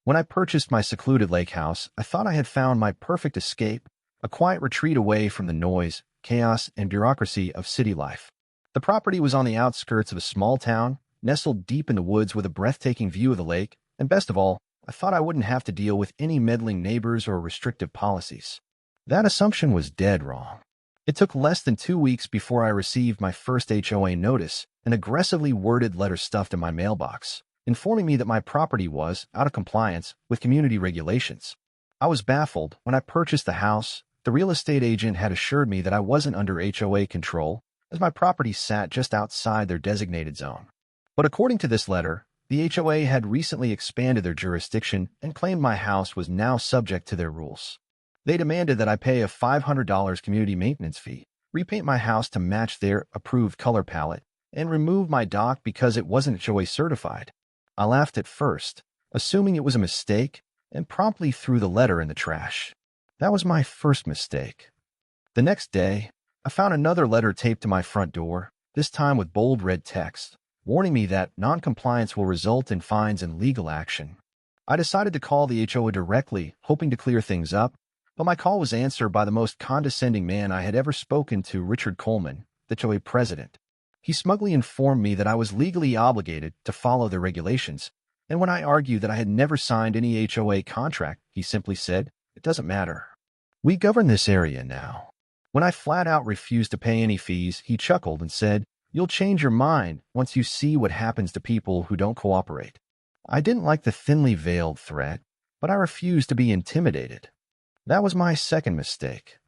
When I purchased my secluded lake house, I thought I had found my perfect escape, a quiet retreat away from the noise, chaos, and bureaucracy of city life. The property was on the outskirts of a small town, nestled deep in the woods with a breathtaking view of the lake, and best of all, I thought I wouldn't have to deal with any meddling neighbors or restrictive policies. That assumption was dead wrong. It took less than 2 weeks before I received my first HOA notice, an aggressively worded letter stuffed in my mailbox, informing me that my property was out of compliance with community regulations. I was baffled. When I purchased the house, the real estate agent had assured me that I wasn't under HOA control, as my property sat just outside their designated zone. But according to this letter, the HOA had recently expanded their jurisdiction and claimed my house was now subject to their rules. They demanded that I pay a $500 community maintenance fee, repaint my house to match their approved color palette, and remove my dock because it wasn't HOA certified. I laughed at first, assuming it was a mistake, and promptly threw the letter in the trash. That was my first mistake. The next day, I found another letter taped to my front door, this time with bold red text, warning me that non-compliance will result in fines and legal action. I decided to call the HOA directly, hoping to clear things up, but my call was answered by the most condescending man I had ever spoken to, Richard Coleman, the HOA president. He smugly informed me that I was legally obligated to follow their regulations, and when I argued that I had never signed any HOA contract, he simply said, "It doesn't matter. We govern this area now." When I flat out refused to pay any fees, he chuckled and said, "You'll change your mind once you see what happens to people who don't cooperate." I didn't like the thinly veiled threat, but I refused to be intimidated. That was my second mistake.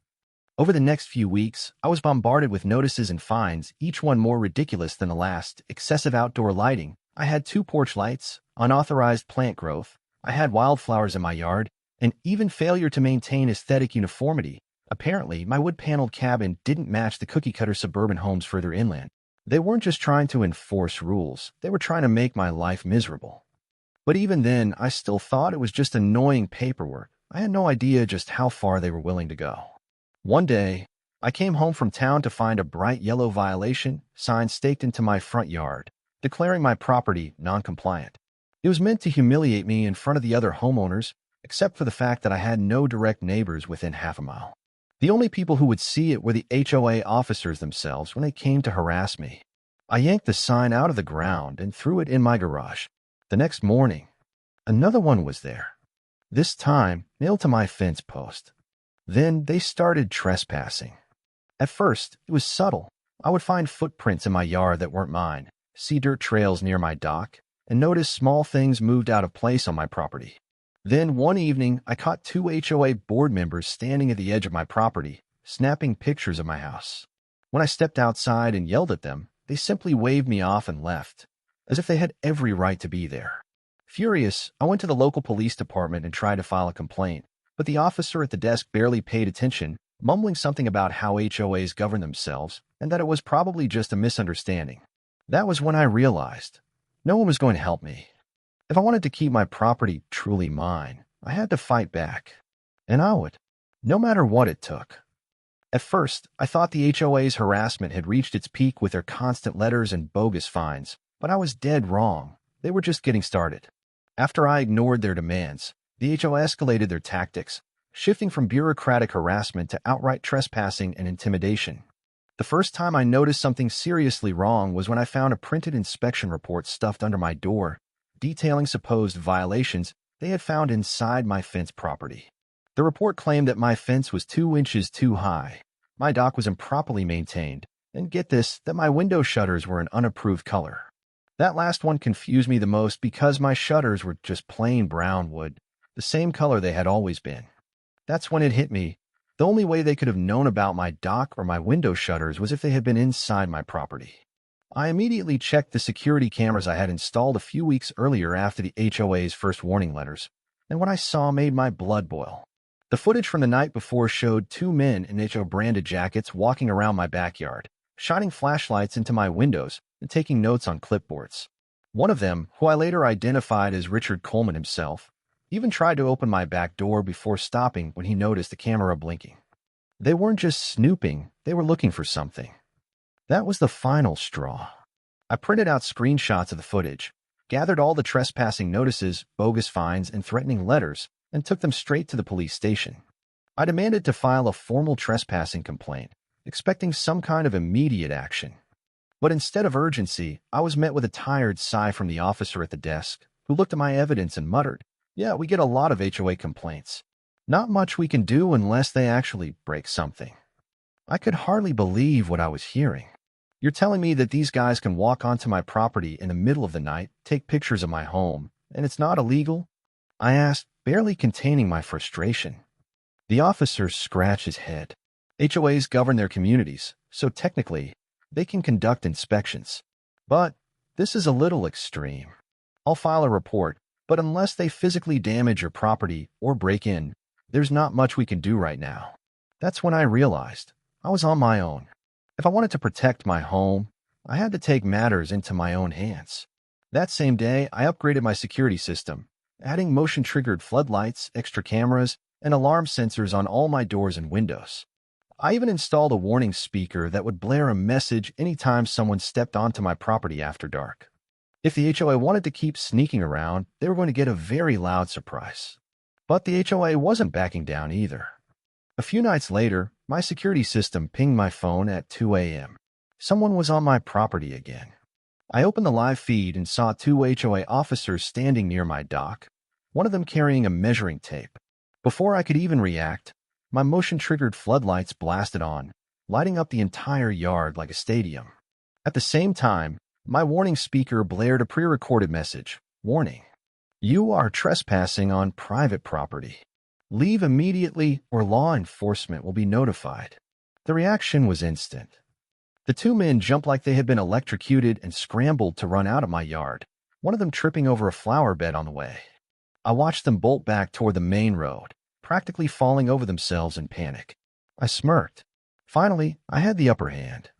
Over the next few weeks, I was bombarded with notices and fines, each one more ridiculous than the last. Excessive outdoor lighting. I had 2 porch lights, unauthorized plant growth, I had wildflowers in my yard, and even failure to maintain aesthetic uniformity. Apparently, my wood-paneled cabin didn't match the cookie-cutter suburban homes further inland. They weren't just trying to enforce rules, they were trying to make my life miserable. But even then, I still thought it was just annoying paperwork. I had no idea just how far they were willing to go. One day, I came home from town to find a bright yellow violation sign staked into my front yard, declaring my property non-compliant. It was meant to humiliate me in front of the other homeowners, except for the fact that I had no direct neighbors within half a mile. The only people who would see it were the HOA officers themselves when they came to harass me. I yanked the sign out of the ground and threw it in my garage. The next morning, another one was there, this time nailed to my fence post. Then they started trespassing. At first, it was subtle. I would find footprints in my yard that weren't mine, see dirt trails near my dock, and notice small things moved out of place on my property. Then one evening, I caught 2 HOA board members standing at the edge of my property, snapping pictures of my house. When I stepped outside and yelled at them, they simply waved me off and left, as if they had every right to be there. Furious, I went to the local police department and tried to file a complaint, but the officer at the desk barely paid attention, mumbling something about how HOAs govern themselves and that it was probably just a misunderstanding. That was when I realized no one was going to help me. If I wanted to keep my property truly mine, I had to fight back. And I would, no matter what it took. At first, I thought the HOA's harassment had reached its peak with their constant letters and bogus fines, but I was dead wrong. They were just getting started. After I ignored their demands, the HOA escalated their tactics, shifting from bureaucratic harassment to outright trespassing and intimidation. The first time I noticed something seriously wrong was when I found a printed inspection report stuffed under my door, detailing supposed violations they had found inside my fence property. The report claimed that my fence was 2 inches too high, my dock was improperly maintained, and get this, that my window shutters were an unapproved color. That last one confused me the most because my shutters were just plain brown wood, the same color they had always been. That's when it hit me. The only way they could have known about my dock or my window shutters was if they had been inside my property. I immediately checked the security cameras I had installed a few weeks earlier after the HOA's first warning letters, and what I saw made my blood boil. The footage from the night before showed 2 men in HO-branded jackets walking around my backyard, shining flashlights into my windows and taking notes on clipboards. One of them, who I later identified as Richard Coleman himself, even tried to open my back door before stopping when he noticed the camera blinking. They weren't just snooping, they were looking for something. That was the final straw. I printed out screenshots of the footage, gathered all the trespassing notices, bogus fines, and threatening letters, and took them straight to the police station. I demanded to file a formal trespassing complaint, expecting some kind of immediate action. But instead of urgency, I was met with a tired sigh from the officer at the desk, who looked at my evidence and muttered, "Yeah, we get a lot of HOA complaints. Not much we can do unless they actually break something." I could hardly believe what I was hearing. "You're telling me that these guys can walk onto my property in the middle of the night, take pictures of my home, and it's not illegal?" I asked, barely containing my frustration. The officer scratched his head. "HOAs govern their communities, so technically, they can conduct inspections. But this is a little extreme. I'll file a report, but unless they physically damage your property or break in, there's not much we can do right now." That's when I realized I was on my own. If I wanted to protect my home, I had to take matters into my own hands. That same day, I upgraded my security system, adding motion-triggered floodlights, extra cameras, and alarm sensors on all my doors and windows. I even installed a warning speaker that would blare a message anytime someone stepped onto my property after dark. If the HOA wanted to keep sneaking around, they were going to get a very loud surprise. But the HOA wasn't backing down either. A few nights later, my security system pinged my phone at 2 a.m. Someone was on my property again. I opened the live feed and saw 2 HOA officers standing near my dock, one of them carrying a measuring tape. Before I could even react, my motion-triggered floodlights blasted on, lighting up the entire yard like a stadium. At the same time, my warning speaker blared a pre-recorded message. "Warning. You are trespassing on private property. Leave immediately or law enforcement will be notified." The reaction was instant. The 2 men jumped like they had been electrocuted and scrambled to run out of my yard, one of them tripping over a flower bed on the way. I watched them bolt back toward the main road, practically falling over themselves in panic. I smirked. Finally, I had the upper hand.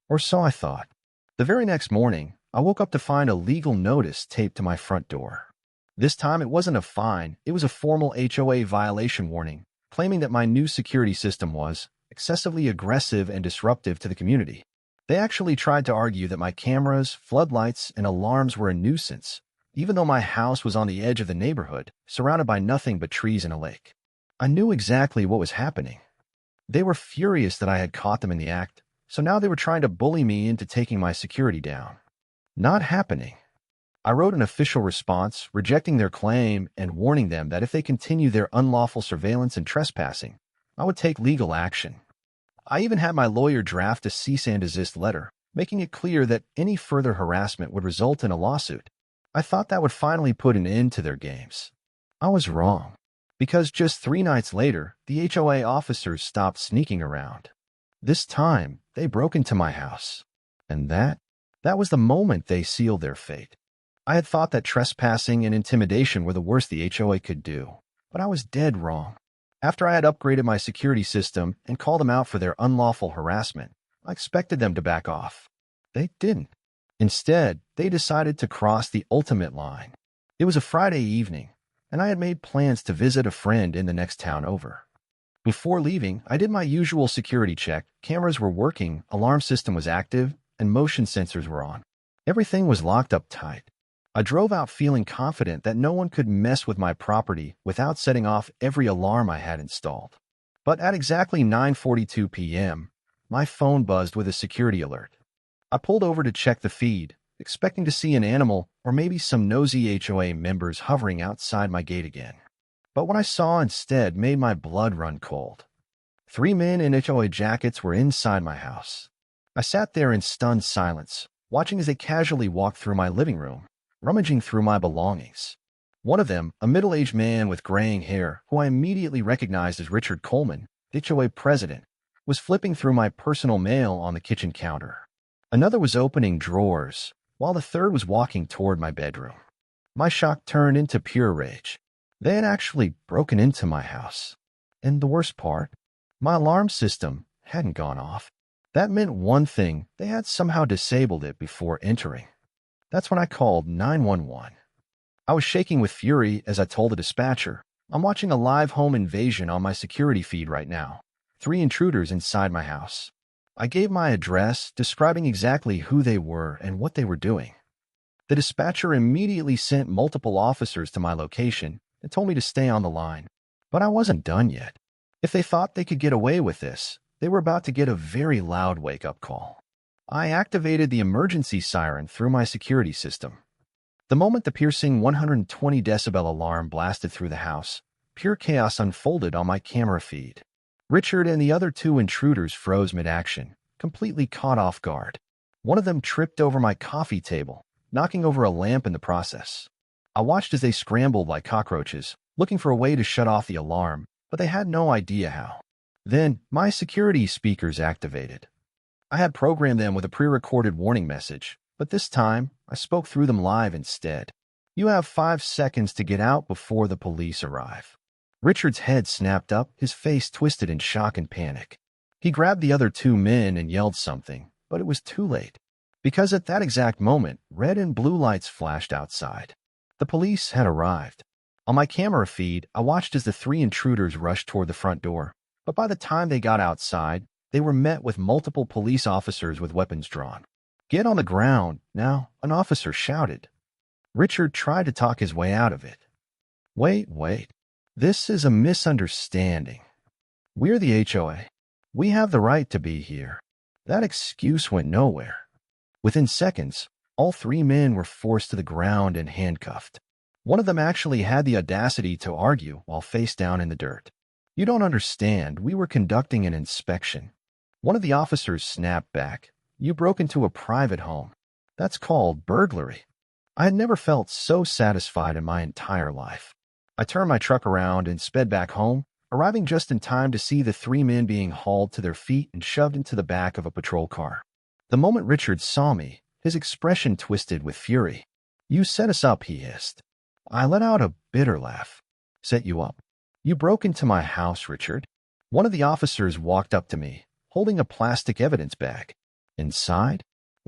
Or so I thought. The very next morning, I woke up to find a legal notice taped to my front door. This time it wasn't a fine, it was a formal HOA violation warning, claiming that my new security system was excessively aggressive and disruptive to the community. They actually tried to argue that my cameras, floodlights, and alarms were a nuisance, even though my house was on the edge of the neighborhood, surrounded by nothing but trees and a lake. I knew exactly what was happening. They were furious that I had caught them in the act, so now they were trying to bully me into taking my security down. Not happening. I wrote an official response, rejecting their claim and warning them that if they continue their unlawful surveillance and trespassing, I would take legal action. I even had my lawyer draft a cease and desist letter, making it clear that any further harassment would result in a lawsuit. I thought that would finally put an end to their games. I was wrong, because just 3 nights later, the HOA officers stopped sneaking around. This time, they broke into my house. And that was the moment they sealed their fate. I had thought that trespassing and intimidation were the worst the HOA could do, but I was dead wrong. After I had upgraded my security system and called them out for their unlawful harassment, I expected them to back off. They didn't. Instead, they decided to cross the ultimate line. It was a Friday evening, and I had made plans to visit a friend in the next town over. Before leaving, I did my usual security check. Cameras were working, alarm system was active, and motion sensors were on. Everything was locked up tight. I drove out feeling confident that no one could mess with my property without setting off every alarm I had installed. But at exactly 9:42 p.m., my phone buzzed with a security alert. I pulled over to check the feed, expecting to see an animal or maybe some nosy HOA members hovering outside my gate again. But what I saw instead made my blood run cold. 3 men in HOA jackets were inside my house. I sat there in stunned silence, watching as they casually walked through my living room, rummaging through my belongings. One of them, a middle-aged man with graying hair, who I immediately recognized as Richard Coleman, HOA president, was flipping through my personal mail on the kitchen counter. Another was opening drawers, while the third was walking toward my bedroom. My shock turned into pure rage. They had actually broken into my house. And the worst part, my alarm system hadn't gone off. That meant one thing: they had somehow disabled it before entering. That's when I called 911. I was shaking with fury as I told the dispatcher, "I'm watching a live home invasion on my security feed right now. 3 intruders inside my house." I gave my address, describing exactly who they were and what they were doing. The dispatcher immediately sent multiple officers to my location and told me to stay on the line. But I wasn't done yet. If they thought they could get away with this, they were about to get a very loud wake-up call. I activated the emergency siren through my security system. The moment the piercing 120 decibel alarm blasted through the house, pure chaos unfolded on my camera feed. Richard and the other two intruders froze mid-action, completely caught off guard. One of them tripped over my coffee table, knocking over a lamp in the process. I watched as they scrambled like cockroaches, looking for a way to shut off the alarm, but they had no idea how. Then, my security speakers activated. I had programmed them with a pre-recorded warning message, but this time, I spoke through them live instead. You have 5 seconds to get out before the police arrive. Richard's head snapped up, his face twisted in shock and panic. He grabbed the other 2 men and yelled something, but it was too late. Because at that exact moment, red and blue lights flashed outside. The police had arrived. On my camera feed, I watched as the 3 intruders rushed toward the front door, but by the time they got outside, they were met with multiple police officers with weapons drawn. "Get on the ground, now," an officer shouted. Richard tried to talk his way out of it. Wait. This is a misunderstanding. We're the HOA. We have the right to be here." That excuse went nowhere. Within seconds, all 3 men were forced to the ground and handcuffed. One of them actually had the audacity to argue while face down in the dirt. "You don't understand. We were conducting an inspection." One of the officers snapped back. "You broke into a private home. That's called burglary." I had never felt so satisfied in my entire life. I turned my truck around and sped back home, arriving just in time to see the 3 men being hauled to their feet and shoved into the back of a patrol car. The moment Richard saw me, his expression twisted with fury. "You set us up," he hissed. I let out a bitter laugh. "Set you up? You broke into my house, Richard." One of the officers walked up to me, holding a plastic evidence bag. Inside?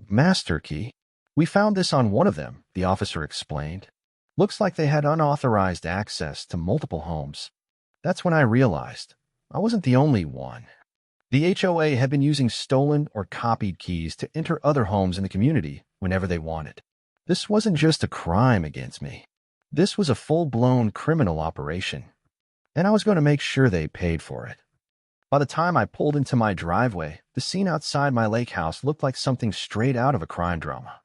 Master key. "We found this on one of them," the officer explained. "Looks like they had unauthorized access to multiple homes." That's when I realized I wasn't the only one. The HOA had been using stolen or copied keys to enter other homes in the community whenever they wanted. This wasn't just a crime against me. This was a full-blown criminal operation, and I was going to make sure they paid for it. By the time I pulled into my driveway, the scene outside my lake house looked like something straight out of a crime drama.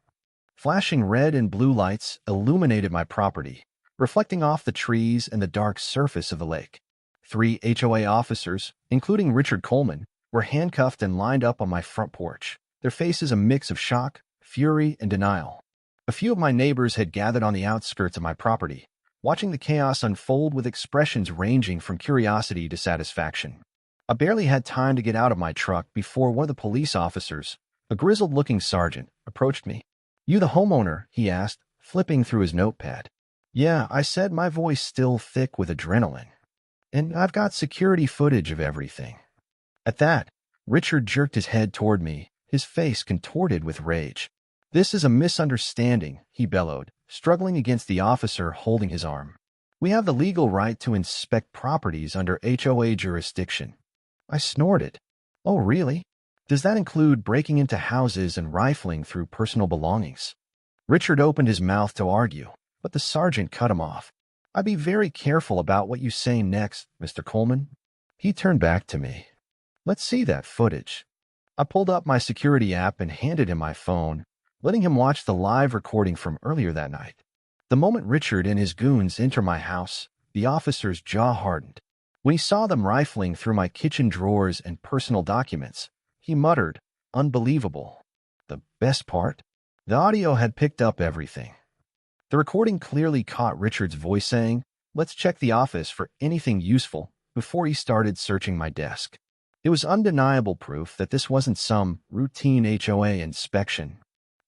Flashing red and blue lights illuminated my property, reflecting off the trees and the dark surface of the lake. 3 HOA officers, including Richard Coleman, were handcuffed and lined up on my front porch, their faces a mix of shock, fury, and denial. A few of my neighbors had gathered on the outskirts of my property, watching the chaos unfold with expressions ranging from curiosity to satisfaction. I barely had time to get out of my truck before one of the police officers, a grizzled-looking sergeant, approached me. "You the homeowner?" he asked, flipping through his notepad. "Yeah," I said, my voice still thick with adrenaline. "And I've got security footage of everything." At that, Richard jerked his head toward me, his face contorted with rage. "This is a misunderstanding," he bellowed, struggling against the officer holding his arm. "We have the legal right to inspect properties under HOA jurisdiction." I snorted. "Oh, really? Does that include breaking into houses and rifling through personal belongings?" Richard opened his mouth to argue, but the sergeant cut him off. "I'd be very careful about what you say next, Mr. Coleman." He turned back to me. "Let's see that footage." I pulled up my security app and handed him my phone, letting him watch the live recording from earlier that night. The moment Richard and his goons enter my house, the officer's jaw hardened. When he saw them rifling through my kitchen drawers and personal documents, he muttered, "Unbelievable." The best part? The audio had picked up everything. The recording clearly caught Richard's voice saying, "Let's check the office for anything useful," before he started searching my desk. It was undeniable proof that this wasn't some routine HOA inspection.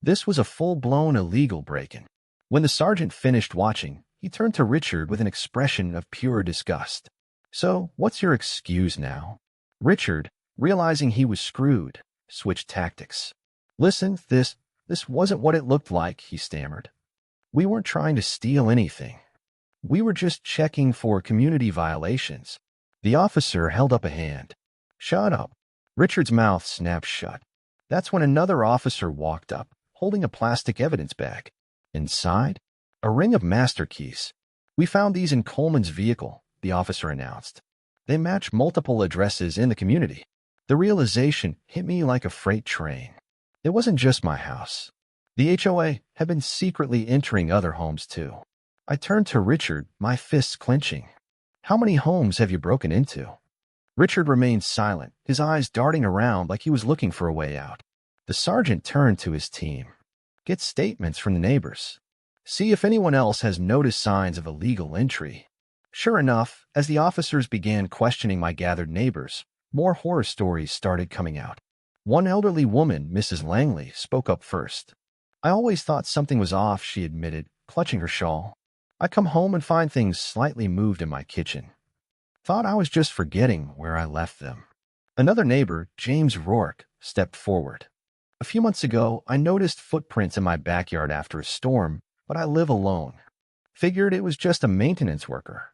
This was a full-blown illegal break-in. When the sergeant finished watching, he turned to Richard with an expression of pure disgust. "So, what's your excuse now?" Richard, realizing he was screwed, switched tactics. "Listen, this wasn't what it looked like," he stammered. "We weren't trying to steal anything. We were just checking for community violations." The officer held up a hand. "Shut up." Richard's mouth snapped shut. That's when another officer walked up, holding a plastic evidence bag. Inside, a ring of master keys. We found these in Coleman's vehicle, the officer announced. They match multiple addresses in the community. The realization hit me like a freight train. It wasn't just my house. The HOA had been secretly entering other homes too. I turned to Richard, my fists clenching. How many homes have you broken into? Richard remained silent, his eyes darting around like he was looking for a way out. The sergeant turned to his team. Get statements from the neighbors. See if anyone else has noticed signs of illegal entry. Sure enough, as the officers began questioning my gathered neighbors, more horror stories started coming out. One elderly woman, Mrs. Langley, spoke up first. I always thought something was off, she admitted, clutching her shawl. I come home and find things slightly moved in my kitchen. Thought I was just forgetting where I left them. Another neighbor, James Rourke, stepped forward. A few months ago, I noticed footprints in my backyard after a storm, but I live alone. Figured it was just a maintenance worker.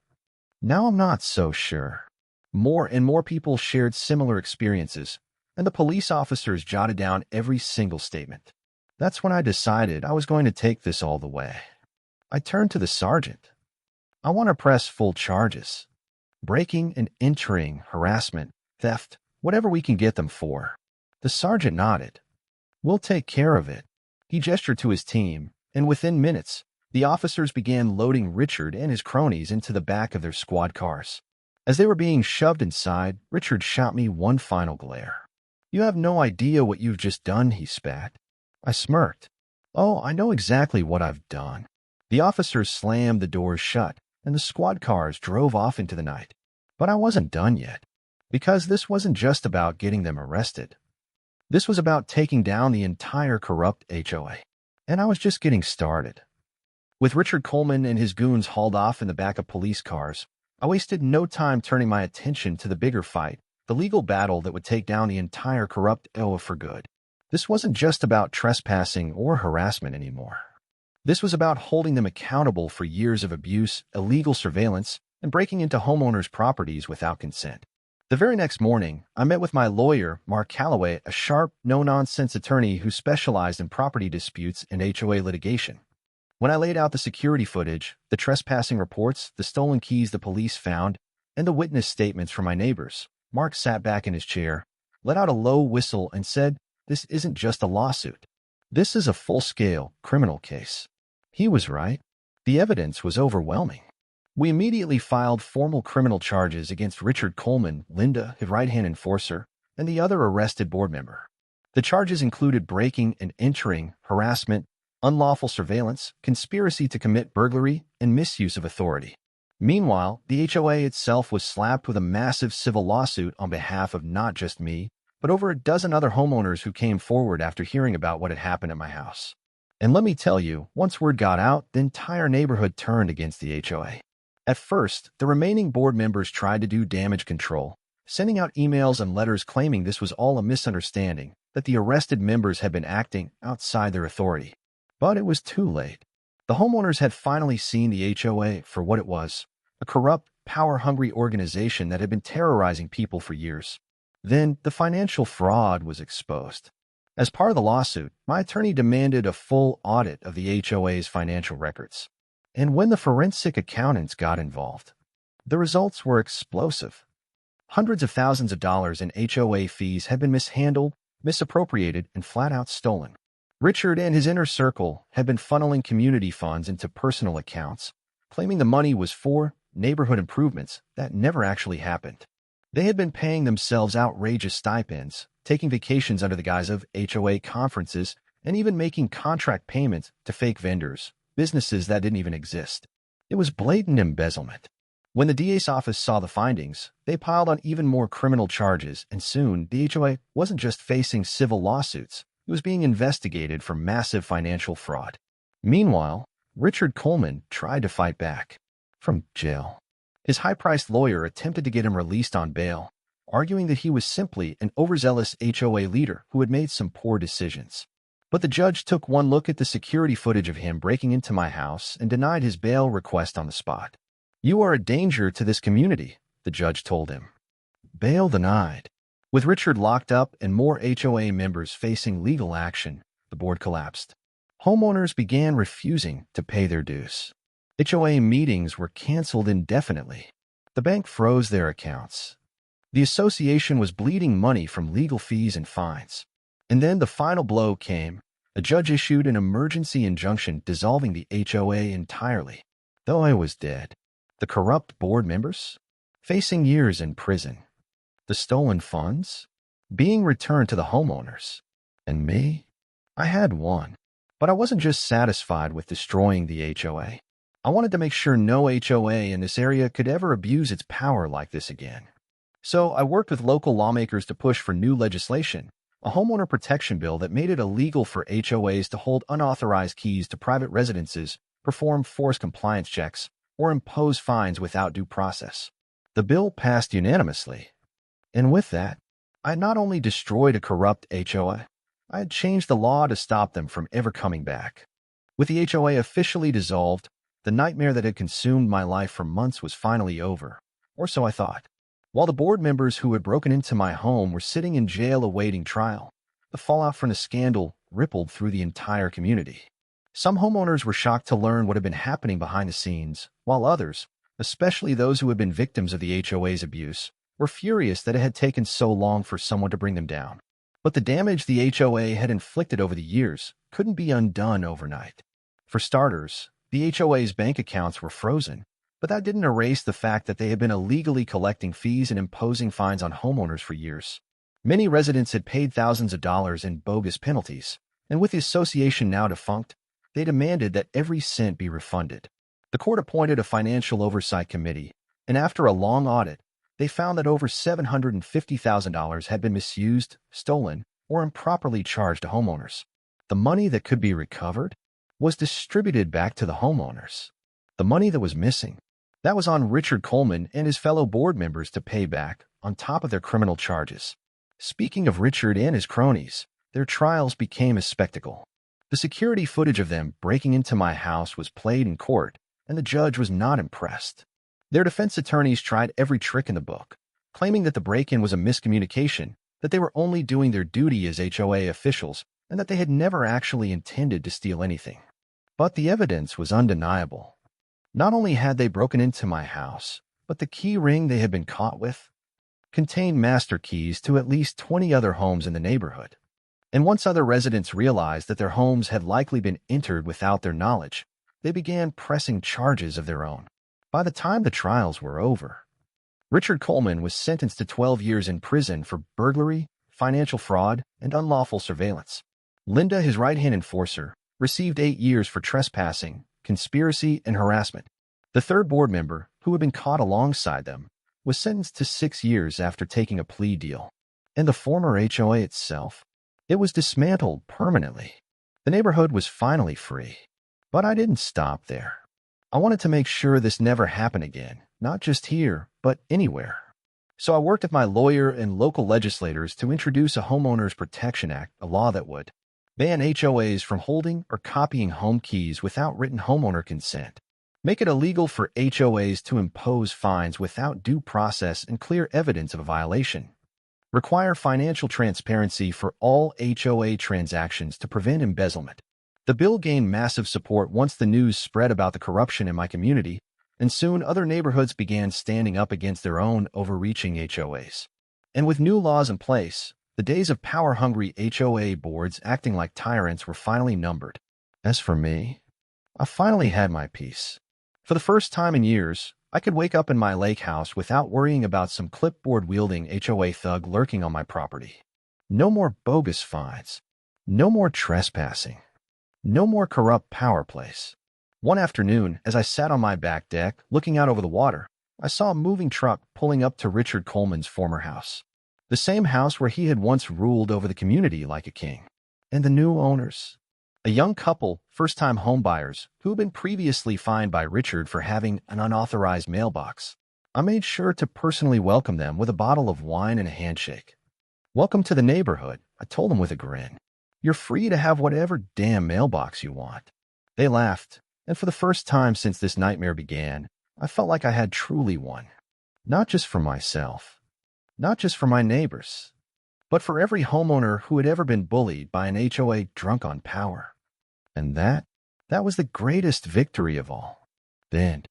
Now I'm not so sure. More and more people shared similar experiences, and the police officers jotted down every single statement. That's when I decided I was going to take this all the way. I turned to the sergeant. I want to press full charges. Breaking and entering, harassment, theft, whatever we can get them for. The sergeant nodded. We'll take care of it. He gestured to his team, and within minutes, the officers began loading Richard and his cronies into the back of their squad cars. As they were being shoved inside, Richard shot me one final glare. You have no idea what you've just done, he spat. I smirked. Oh, I know exactly what I've done. The officers slammed the doors shut, and the squad cars drove off into the night. But I wasn't done yet, because this wasn't just about getting them arrested. This was about taking down the entire corrupt HOA, and I was just getting started. With Richard Coleman and his goons hauled off in the back of police cars, I wasted no time turning my attention to the bigger fight, the legal battle that would take down the entire corrupt HOA for good. This wasn't just about trespassing or harassment anymore. This was about holding them accountable for years of abuse, illegal surveillance, and breaking into homeowners' properties without consent. The very next morning, I met with my lawyer, Mark Calloway, a sharp, no-nonsense attorney who specialized in property disputes and HOA litigation. When I laid out the security footage, the trespassing reports, the stolen keys the police found, and the witness statements from my neighbors, Mark sat back in his chair, let out a low whistle, and said, "This isn't just a lawsuit. This is a full-scale criminal case." He was right. The evidence was overwhelming. We immediately filed formal criminal charges against Richard Coleman, Linda, his right-hand enforcer, and the other arrested board member. The charges included breaking and entering, harassment, unlawful surveillance, conspiracy to commit burglary, and misuse of authority. Meanwhile, the HOA itself was slapped with a massive civil lawsuit on behalf of not just me, but over a dozen other homeowners who came forward after hearing about what had happened at my house. And let me tell you, once word got out, the entire neighborhood turned against the HOA. At first, the remaining board members tried to do damage control, sending out emails and letters claiming this was all a misunderstanding, that the arrested members had been acting outside their authority. But it was too late. The homeowners had finally seen the HOA for what it was, a corrupt, power-hungry organization that had been terrorizing people for years. Then, the financial fraud was exposed. As part of the lawsuit, my attorney demanded a full audit of the HOA's financial records. And when the forensic accountants got involved, the results were explosive. Hundreds of thousands of dollars in HOA fees had been mishandled, misappropriated, and flat-out stolen. Richard and his inner circle had been funneling community funds into personal accounts, claiming the money was for neighborhood improvements that never actually happened. They had been paying themselves outrageous stipends, taking vacations under the guise of HOA conferences, and even making contract payments to fake vendors, businesses that didn't even exist. It was blatant embezzlement. When the DA's office saw the findings, they piled on even more criminal charges, and soon the HOA wasn't just facing civil lawsuits, it was being investigated for massive financial fraud. Meanwhile, Richard Coleman tried to fight back from jail. His high-priced lawyer attempted to get him released on bail, arguing that he was simply an overzealous HOA leader who had made some poor decisions. But the judge took one look at the security footage of him breaking into my house and denied his bail request on the spot. "You are a danger to this community," the judge told him. Bail denied. With Richard locked up and more HOA members facing legal action, the board collapsed. Homeowners began refusing to pay their dues. HOA meetings were canceled indefinitely. The bank froze their accounts. The association was bleeding money from legal fees and fines. And then the final blow came. A judge issued an emergency injunction dissolving the HOA entirely. Though I was dead. The corrupt board members? Facing years in prison. The stolen funds? Being returned to the homeowners. And me? I had won. But I wasn't just satisfied with destroying the HOA. I wanted to make sure no HOA in this area could ever abuse its power like this again. So I worked with local lawmakers to push for new legislation, a homeowner protection bill that made it illegal for HOAs to hold unauthorized keys to private residences, perform forced compliance checks, or impose fines without due process. The bill passed unanimously. And with that, I had not only destroyed a corrupt HOA, I had changed the law to stop them from ever coming back. With the HOA officially dissolved, the nightmare that had consumed my life for months was finally over, or so I thought. While the board members who had broken into my home were sitting in jail awaiting trial, the fallout from the scandal rippled through the entire community. Some homeowners were shocked to learn what had been happening behind the scenes, while others, especially those who had been victims of the HOA's abuse, were furious that it had taken so long for someone to bring them down. But the damage the HOA had inflicted over the years couldn't be undone overnight. For starters, the HOA's bank accounts were frozen, but that didn't erase the fact that they had been illegally collecting fees and imposing fines on homeowners for years. Many residents had paid thousands of dollars in bogus penalties, and with the association now defunct, they demanded that every cent be refunded. The court appointed a financial oversight committee, and after a long audit, they found that over $750,000 had been misused, stolen, or improperly charged to homeowners. The money that could be recovered was distributed back to the homeowners. The money that was missing, that was on Richard Coleman and his fellow board members to pay back on top of their criminal charges. Speaking of Richard and his cronies, their trials became a spectacle. The security footage of them breaking into my house was played in court, and the judge was not impressed. Their defense attorneys tried every trick in the book, claiming that the break-in was a miscommunication, that they were only doing their duty as HOA officials, and that they had never actually intended to steal anything. But the evidence was undeniable. Not only had they broken into my house, but the key ring they had been caught with contained master keys to at least 20 other homes in the neighborhood. And once other residents realized that their homes had likely been entered without their knowledge, they began pressing charges of their own. By the time the trials were over, Richard Coleman was sentenced to 12 years in prison for burglary, financial fraud, and unlawful surveillance. Linda, his right-hand enforcer, received 8 years for trespassing, conspiracy, and harassment. The third board member, who had been caught alongside them, was sentenced to 6 years after taking a plea deal. And the former HOA itself, it was dismantled permanently. The neighborhood was finally free. But I didn't stop there. I wanted to make sure this never happened again, not just here, but anywhere. So I worked with my lawyer and local legislators to introduce a Homeowners Protection Act, a law that would ban HOAs from holding or copying home keys without written homeowner consent, make it illegal for HOAs to impose fines without due process and clear evidence of a violation, require financial transparency for all HOA transactions to prevent embezzlement. The bill gained massive support once the news spread about the corruption in my community, and soon other neighborhoods began standing up against their own overreaching HOAs. And with new laws in place, the days of power-hungry HOA boards acting like tyrants were finally numbered. As for me, I finally had my peace. For the first time in years, I could wake up in my lake house without worrying about some clipboard-wielding HOA thug lurking on my property. No more bogus fines. No more trespassing. No more corrupt power plays. One afternoon, as I sat on my back deck, looking out over the water, I saw a moving truck pulling up to Richard Coleman's former house. The same house where he had once ruled over the community like a king. And the new owners, a young couple, first-time homebuyers, who had been previously fined by Richard for having an unauthorized mailbox. I made sure to personally welcome them with a bottle of wine and a handshake. "Welcome to the neighborhood," I told them with a grin. "You're free to have whatever damn mailbox you want." They laughed, and for the first time since this nightmare began, I felt like I had truly won. Not just for myself, not just for my neighbors, but for every homeowner who had ever been bullied by an HOA drunk on power. And that was the greatest victory of all. Then,